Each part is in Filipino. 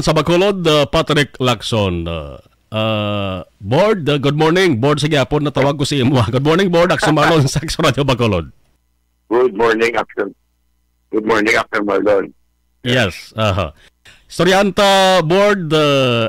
sa Bacolod, Patrick Lacson. Board, good morning. Board, sige po, natawag ko si Imo. Good morning, Board. Action Marlon sa Action Radio Bacolod. Good morning, Action. Good morning, Action Marlon. Yes. Storyanta, Board,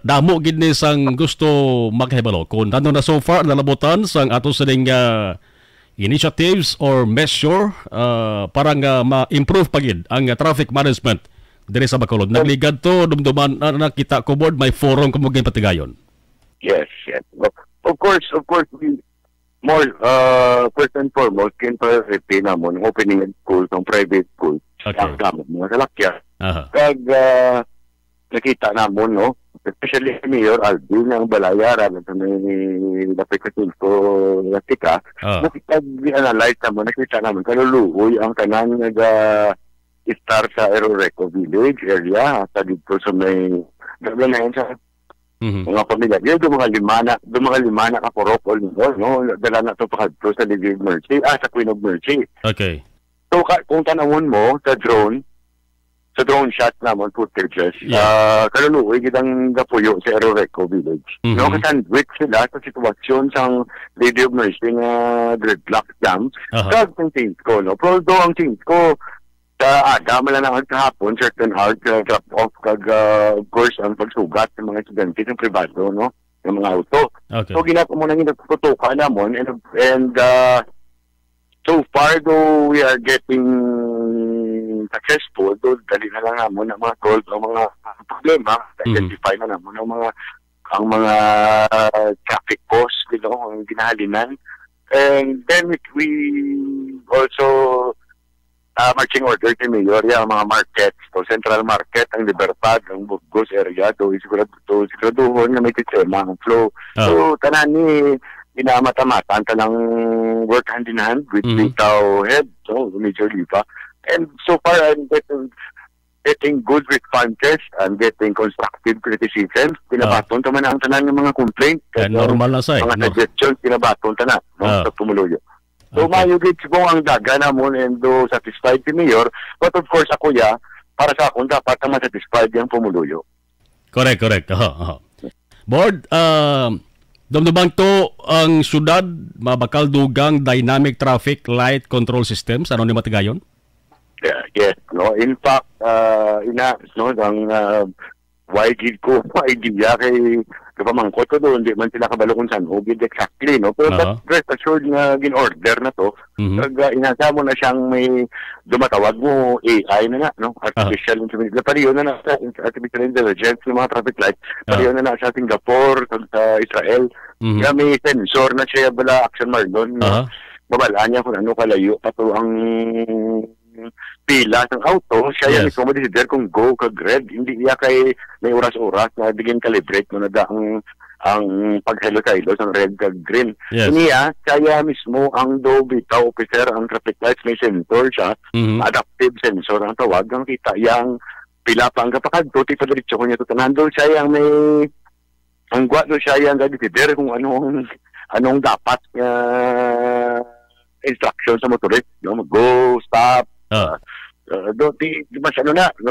damo gid ni sang gusto maghibalo. Kung ano na so far, nalabutan sang ato sining initiatives or measure para nga ma-improve pagid ang traffic management diri sa Bacolod. Nagligad to, dumduman nakita ko, Board, may forum kumugin patigayon. Yes. Of course, we more first and foremost kin priority namon opening of schools ng private schools. Okay. Ang gamit mga salakyan. Kag nakita namon, no, especially si Mayor Alvin ang balayara na may napikatul ko nakita. Nakita di-analyze namon, nakita namon kaluluoy ang tanan start sa Aeroreco Village area hasta dito sa may gabanayan sa mga pamilya. Yung mga limana ka Porokol, no? Dala na ito pa sa Divine Mercy, sa Queen of Mercy. Okay. So, kung tanawin mo sa drone shot naman, footages, kaluluoy kitang gapuyo sa Aeroreco Village. No, kasandwich sila sa sitwasyon sa Lady of Mercy nga gridlock jam. Kag ang change ko, no? Pero do ang change ko, sa aga, malanang kahapon, certain hours, drop off, kag, of course, ang pagsugat ng mga estudyante ng privado, no? Ng mga auto. Okay. So, ginapo mo nang inututukan namon, and so far, though we are getting successful, though dali na lang namon ang mga goals, ang mga problema, identify na namon ang mga traffic posts, ang ginahalinan. And then we also marching order kay Mayor, yung mga markets, so Central Market, ang Libertad, ang Burgos area, so siguraduhon na may sistema ang flow. So, tanan ni pinamata-mata, talang work hand in hand with Bitaw Head, so Major Lipa. And so far, I'm getting good responses, I'm getting constructive criticisms, pinabaton taman ang tanan ng mga complaints. Normal na sa mga suggestions, pinabaton tanan sa Tumuluyo. So, mayugit siguro ang daga namon and do satisfied si Mayor. But of course, ako para sa akong dapat na masatisfied yung Pumuluyo. Correct. Board, dumdumang to ang syudad, mabakal dugang dynamic traffic light control systems. Ano ni matigayon? Yes. No? In fact, ang YG ko, idea kay kapamangkot ko doon, di man sila kabalo kung saan hugid exactly, no? Pero rest assured na gin-order na to. Inasa mo na siyang may dumatawag mo AI na nga, no? Artificial intelligence. Pariyo na artificial intelligence ng mga traffic lights. Pariyo na sa Singapore, sa Israel. Kaya may sensor na siya bala Action Marlon. Babalaan niya kung ano kalayo. Pato ang pila ng auto, siya yung mismo decider kung go kag red, hindi niya kay may oras-oras na bigyan calibrate mo na ang paghelo-helo sa red kag green. Niya, kaya mismo ang bitaw officer, ang traffic lights, may sensor siya, adaptive sensor ang tawag, ang kita yang pila pa ang kapakadto, ti padiritso ko niya tutanando, siya yung may ang gwado siya yung decider kung anong dapat instruction sa motorist, go, stop, mas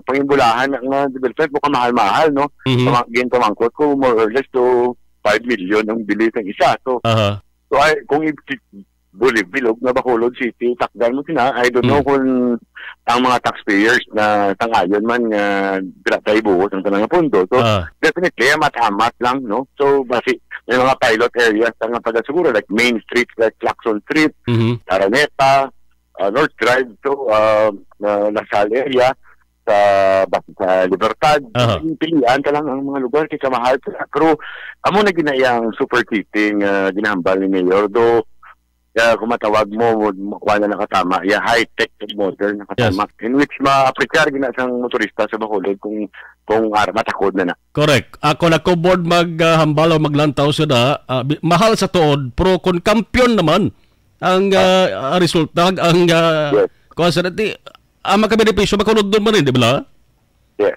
pangimbulahan ng development mo kamahal-mahal, no? Pamangkot ko more or less to 5 million ang bilis ng isa. So kung bilog na Bacolod City, takdan mo sina, I don't know kung ang mga taxpayers na tangayon man tayo buhos ng tanang pundo. So definitely, matamat lang, no? So basi, may mga pilot areas na pagkasiguro like Main Street, like Lacson Street, Araneta, North Drive to Lasal area sa Libertad. Pilihan ka lang ang mga lugar kaya mahal. Pero amo na ginayang super city ginahambal ni Mayor. Do kung matawag mo kuha na nakatama, high-tech modern nakatama. In which ma-apreciar ginasang motorista sa Bacolod kung matakod na. Correct. Ako na ko board maghambal o maglantaw sila, mahal sa tuod, pero kung kampiyon naman ang resulta, ang konserati, ang makabenepisyo, makunod doon man rin, di ba? Yeah.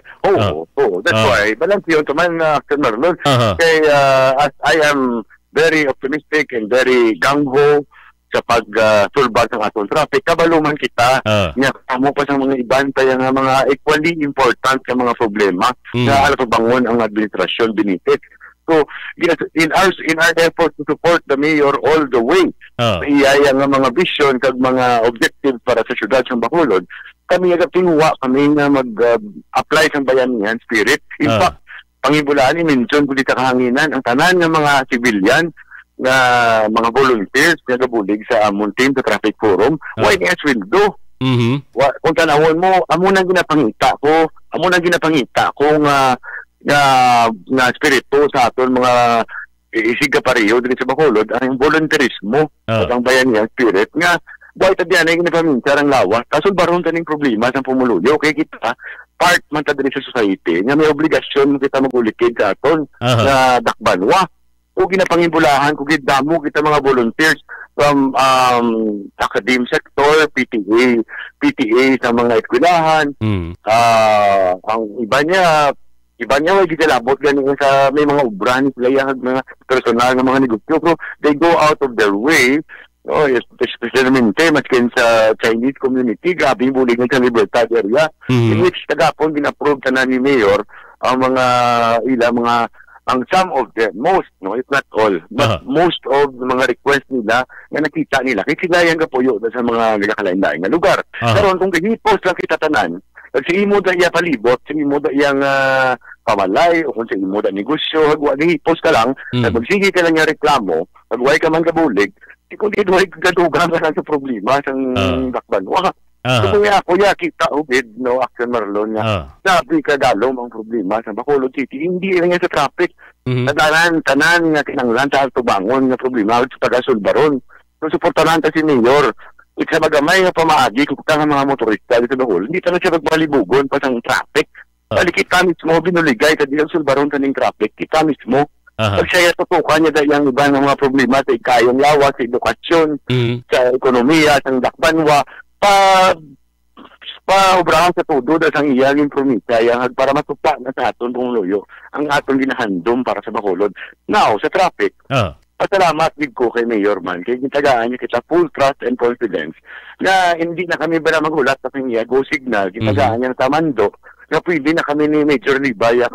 That's why. Balance yun, tuman Action Marlon. Kaya as I am very optimistic and very gung-ho sa pag-sulbar ng atong traffic. Kabaluman kita, nga kamo pa sa mga iban pa nga mga equally important nga mga problema na bangon ang administrasyon binitit. So, in our effort to support the mayor all the way, iyaya nga mga vision kag mga objectives para sa syudad ng Bacolod, kami nga tinguwa kami nga mag-apply sa bayanihan spirit. In fact, pangibulaan ni mention kung di kahanginan ang tanan ng mga civilian nga mga volunteers nga gabulig sa amon team sa traffic forum, why niya sweldo? Kung tanawon mo, amo nang ginapangita ko nga spirito sa aton mga isiga pareho dito sa Bacolod ang volunteerismo at ang bayanihan spirit nga dahil tadyan ay ginapaminsa ang lawas kaso baron taning problema sa pumuluyo kaya kita part man ta diri sa society nga may obligasyon kita magulikid sa aton na dakbanwa o ginapangibulahan kung gidamo kita mga volunteers from academic sector, PTA sa mga eskwelahan ang iba niya may gigalabot ganin sa may mga ubrahan sila yung mga personal ng mga negosyo pero they go out of their way especially maskin sa Chinese community grabe bulig sa Libertad area in which tagapon gina-approve tanan ni Mayor ang mga ang some of them, most, no, if not all, but most of the mga request nila na nakita nila, kaya sila yung kapuyo sa mga nagkakalain-lain na lugar. Pero kung kahipos lang kita tanan, sa imo da iya palibot, sa imo da iyang pamalay, o kung sa imo da negosyo, hipos ka lang, at magsige ka lang yung reklamo, magway ka man kabulig, kung di doon gadugang ka lang sa problema sa dakbanwa. So kung kuya kita ubid no action Marlon nga sabi ka dalom ang problema sa Bacolod City hindi lang sa traffic tanan nga kinanglan sa Alto Bangon nga problema sa taga-Sulbaron so suportahan ta si Mayor sa magamay nga pamaagi kung ka mga motorista dito sa Bacolod hindi ta na siya magbalibugon pa sa traffic bali kita mismo binuligay sa dito Sulbaron taning traffic kita mismo pag siya tutukan niya dahil iba ng mga problema sa ikayong lawas sa edukasyon sa ekonomiya sa dakbanwa ubrahan sa todo dahil ang iyaging promisa para matupa na sa aton pumuloyo ang aton ginahandom para sa Bacolod. Now, sa traffic, pasalamat din ko kay Mayor man, kay gitagaan niya kita full trust and confidence na hindi na kami ba na magulat sa kanya go signal, gitagaan niya sa mando na pwede na kami ni Major Libaya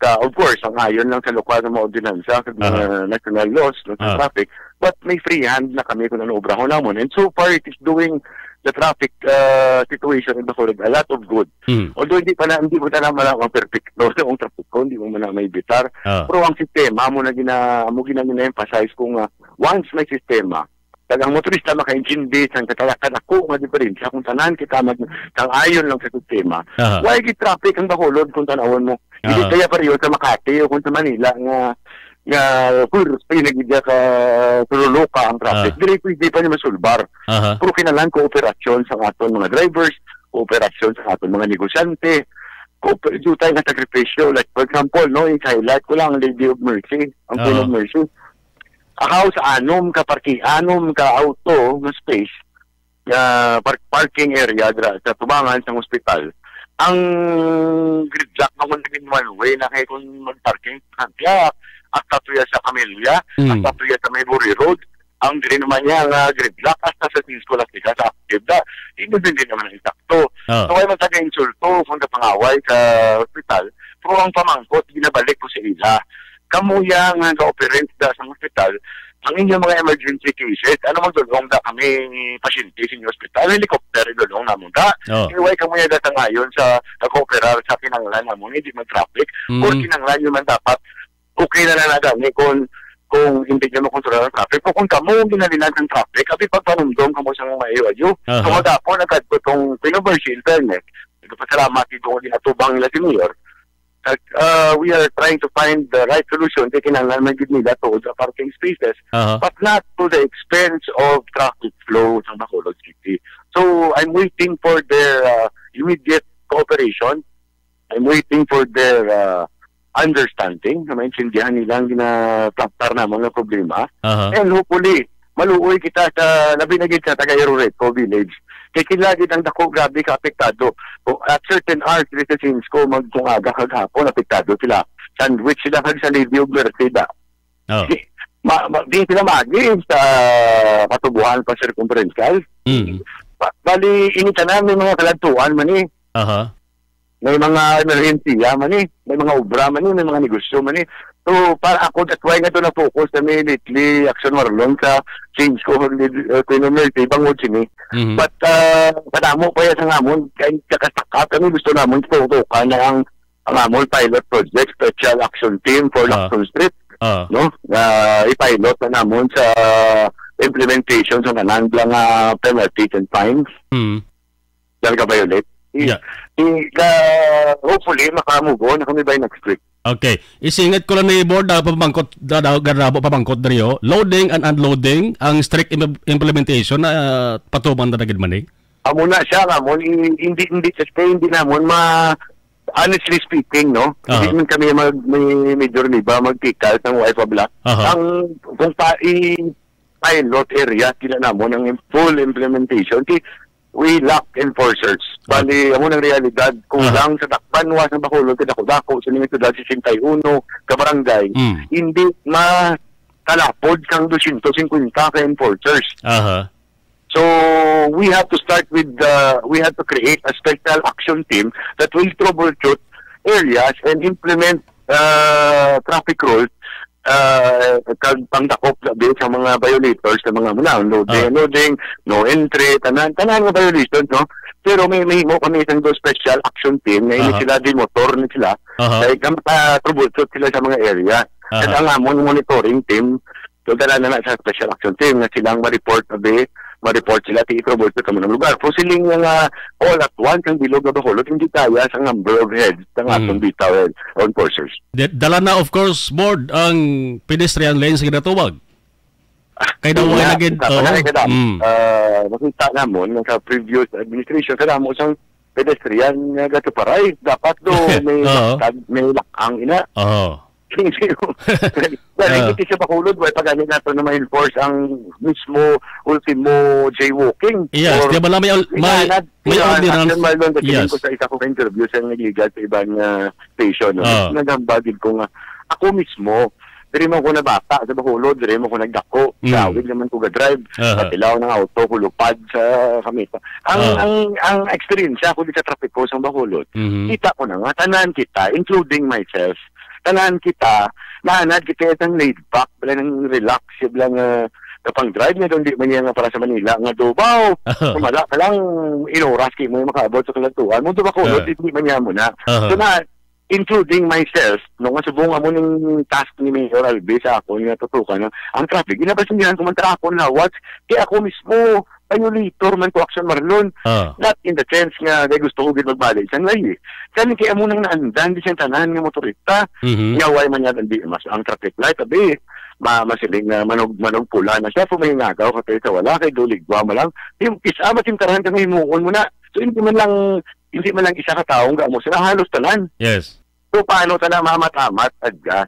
of course, ang ayon lang sa lokal na mga ordinansa sa mga national laws sa traffic, but may free hand na kami kung ano obrahon namon. And so far, it is doing the traffic situation in Bacolod a lot of good. Although hindi mo na malang perfecto sa traffic ko, hindi mo na may bitar. Pero ang sistema mo na gina-emphasize kung once may sistema, tagang motorista maka-intindi sa katalakan ako nga diferensya kung tanan kita ayon lang sa sistema. Why gid traffic ang Bacolod kung tanawon mo? Hindi kaya pareho sa Makati o kung sa Manila nga full speed nagidya ka tululuka ang traffic. Hindi pa niya masulbar. Pero kinalang kooperasyon sa aton mga drivers, kooperasyon sa aton mga negosyante, kooperasyon tayo nga sakripisyo. Like for example, no, yung highlight ko lang ang Lady of Mercy, ang Queen of Mercy. Akaw sa anom ka auto na space, parking area sa tubangan sa ospital. Ang gridlock na kung naging one way na kayo kung mag-parking kaya hasta tuya sa Camellia, hasta tuya sa Maybury Road, ang din naman niya nga gridlock hasta sa Scholastica sa active na, hindi din naman ang insakto. So ay magtaga-insulto kung pangaway sa ospital, pero ang pamangkot, ginabalik ko sa ila. Kamuya nga ka-operate sa ospital, ang inyong mga emergency cases, ano magdulong da kami pasyente sa inyong ospital, helicopter, idulong namon da. Iway kamuya data ngayon sa nag-operar sa kinanglan namon, hindi mag-traffic, kung kinanglan nyo man dapat, okay na nadami kung hindi nyo makontrolar ang traffic. Kung kamo ginalinan ng traffic, at ipagpanumdom kamo sa mga maiwayo. So magapon, nagkadto itong pinoversi internet. Nagpasalamat ito kung dinatubang nila si Mayor. We are trying to find the right solution kaya kinanglan magigid nila to the parking spaces but not to the expense of traffic flow sa Bacolod City. So I'm waiting for their immediate cooperation. I'm waiting for their understanding na maintindihan nilang ginaplantar naman ng problema. And hopefully maluoy kita sa labi na gid sa taga-Iroreco Village. Kaya kilagid ang dako grabe ka apektado. At certain hours, citizens ko magtungaga kaghapon, apektado sila. Sandwich sila kag sa Lady of Merceda. di sila magi sa katubuhan pa circumferential. Bali, inita na, may mga kalantuan man eh. May mga emergensiya man eh. May mga obra man eh. May mga negosyo man eh. So, para ako, that's why nga ito na-focus na may lately action marlon sa change ko emergency bangod sini. But, padamo pa yan sa ngamon, kaya kakastakap kami gusto namon tutukan na ang ngamon pilot project, special action team for Lacson Street. No? I-pilot na namon sa implementation sa nanandlang penalties and fines. Dahil ka-violate. Yeah. Hopefully, makamove on na kami by next week. Okay. Isingit ko lang ni board na pabangkot na rin loading and unloading ang strict implementation na patuman na nagid manig. Amo na siya, amon hindi namon honestly speaking, no? Hindi man kami may major niba magtikal ng wife black. Ang kung pilot area kila namon ang full implementation we lack enforcers. Bali, amo ng realidad, kulang sa takpan, was ng Bacolod, kadako-dako, sa limit sa 61, kabarangay, hindi makalapod sang 250 ka enforcers. So, we have to start with, we have to create a special action team that will troubleshoot areas and implement traffic rules pangdakop sa mga violators sa mga loading, no entry, tanan nga violations, no? Pero may mo kami isang special action team na ini sila din motor ni sila kaya troubleshoot sila sa mga area. At ang amon monitoring team, so dala na sa special action team na silang ma-report sila i-troubleshoot sa mga lugar. So siling nga all at once ang bilog na Bacolod, hindi kaya sa number of heads ng atong bitaw enforcers. Dala na of course board ang pedestrian lanes na ginatawag. Kaya daw wala naging nakita namon sa previous administration kada mo sang pedestrian nga gatuparay dapat do may lakang ina. Hindi siya Bacolod, pag nato na ma-enforce ang mismo ultimo jaywalking. Yes, di ba lang may ordinance. Yes. Ko sa isa kong interview sa nagigad sa ibang station. Nagambagid ko nga, ako mismo, diri mo ko na bata sa Bacolod, diri mo ko nagdako, gawin naman ko ga-drive, patilaw ng auto, kulupad sa kamita. Ang experience ako dito sa traffic ko sa Bacolod, kita ko na nga, tanan kita, including myself, tanan kita, naanad kita itang laid back, bala nang relax, bala nga kapang drive na doon, di man yan nga para sa Manila, nga Dubaw, kumala ka lang, inoras kayo mo yung makaabot sa kalantuan, mo Bacolod, di man yan mo na. So na, including myself, nung masubungan mo ng task ni Mayor Albe sa ako, yung natutukan, ang traffic, inabasindihan ko man trapon na, kaya ako mismo, violator man ko action marlon. Not in the sense nga kaya gusto ko din magbalay siyang layi. Kaya kaya mo nang naandan, di siyang tanan nga motorista. Ngaway man yan, ang traffic light, abi, masiling na manog pula na siya, pumahingagaw ka kayo sa wala, kay duligwa mo lang. Yung isa, masimtarahan ka ng himuon mo na. So hindi man lang isa kataong gamo sila, halos tanan. Yes. So paano tanan mamatamat?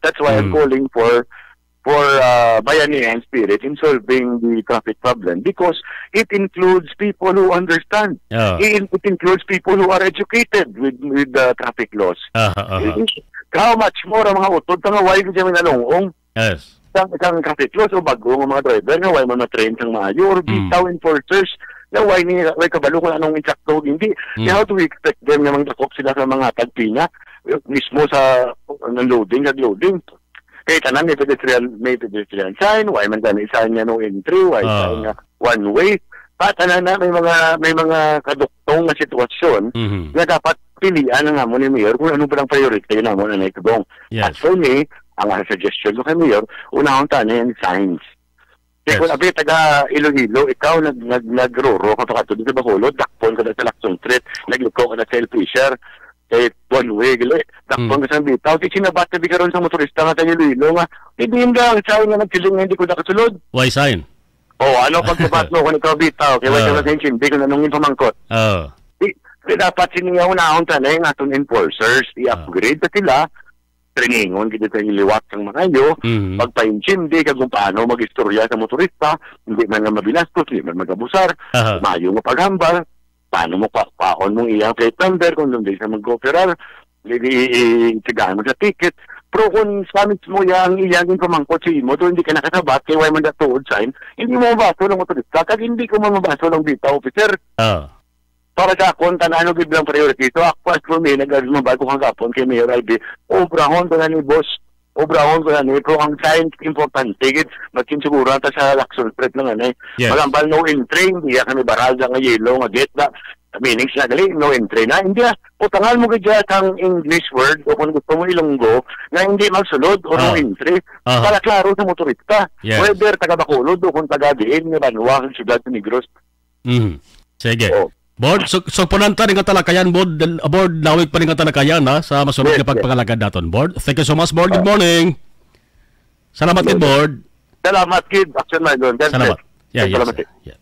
That's why I'm calling for bayanihan spirit in solving the traffic problem because it includes people who understand. It includes people who are educated with the traffic laws. How much more ang mga utod nga why ko siya minalongong? Yes. Isang traffic laws o bago ng mga driver nga why man na-train sang maayo or bitaw enforcers na why kabalo kung anong insakto hindi. How do we expect them na magdakop sila sa mga tagpina mismo sa loading. Kaya tanan may pedestrian sign, why man gani sign nga no entry, why sign nga one way. Tanan na may mga kaduktong na sitwasyon na dapat pilian nga mo ni Mayor kung ano ba ang priority na mo na naitubong. At for me, ang suggestion ko kay Mayor, unahon tanan signs. Kaya kung abi taga Iloilo, ikaw nagroro ka to dito sa Bacolod, dakpon ka na sa Lacson Street, nagliko ka na sa El Fisher, kahit one way, gali. Dakpang ka sa bitaw. Kasi sinabata di ka ron sa motorista nga tayo Iloilo nga. Hindi yung lang, sabi nga nagsiling nga hindi ko nakasulod. Why sign? Ano pagsabat mo kung ikaw bitaw? Kaya wala ka sa hindi ko nanungin pamangkot. Kaya dapat siningaw na akong tanay nga itong enforcers, i-upgrade na sila, trainingon, kita tayo iliwat ng mga iyo, pagpa-intindi ka kung paano mag-istorya sa motorista, hindi man nga mabilastos, hindi man mag-abusar, mayo mo paghambal, paano mo paon mong iyang plate number kung doon din sa mag-operar, itigaan mo sa ticket. Pero kung sa mismo yang iyang pamangkot sa imo, to hindi ka nakasabat, kaya why man tuod sign, hindi mo mabaso ng motorista, kag hindi ko mabaso ng bita officer. Para sa akong tanano biglang priority. So ako as for me, nag-mabay ko kang kapon kay Mayor ID, obrahon ko na ni boss, obrahon ko na ni, pero ang sign importante, magkinsiguro na sa Lacson Street lang ano eh. Malampal no entry, hindi kami baralda nga yellow, nga get na, meaning siya gali, no entry na, hindi na, utangal mo kaya ang English word, o kung gusto mo ilonggo, na hindi magsunod, o no entry, para klaro sa motorista. Whether taga Bacolod, o kung taga Diin, nga Banwa, ang siyudad sa Negros. Sige. Board, so punanta rin nga talakayan, board, lawig pa rin nga talakayan ha, sa masunod na pagpangalagad natin. Board, thank you so much, board. Good morning. Salamat kid, board. Salamat kid. Action na doon. Salamat. Yeah, salamat. Yeah.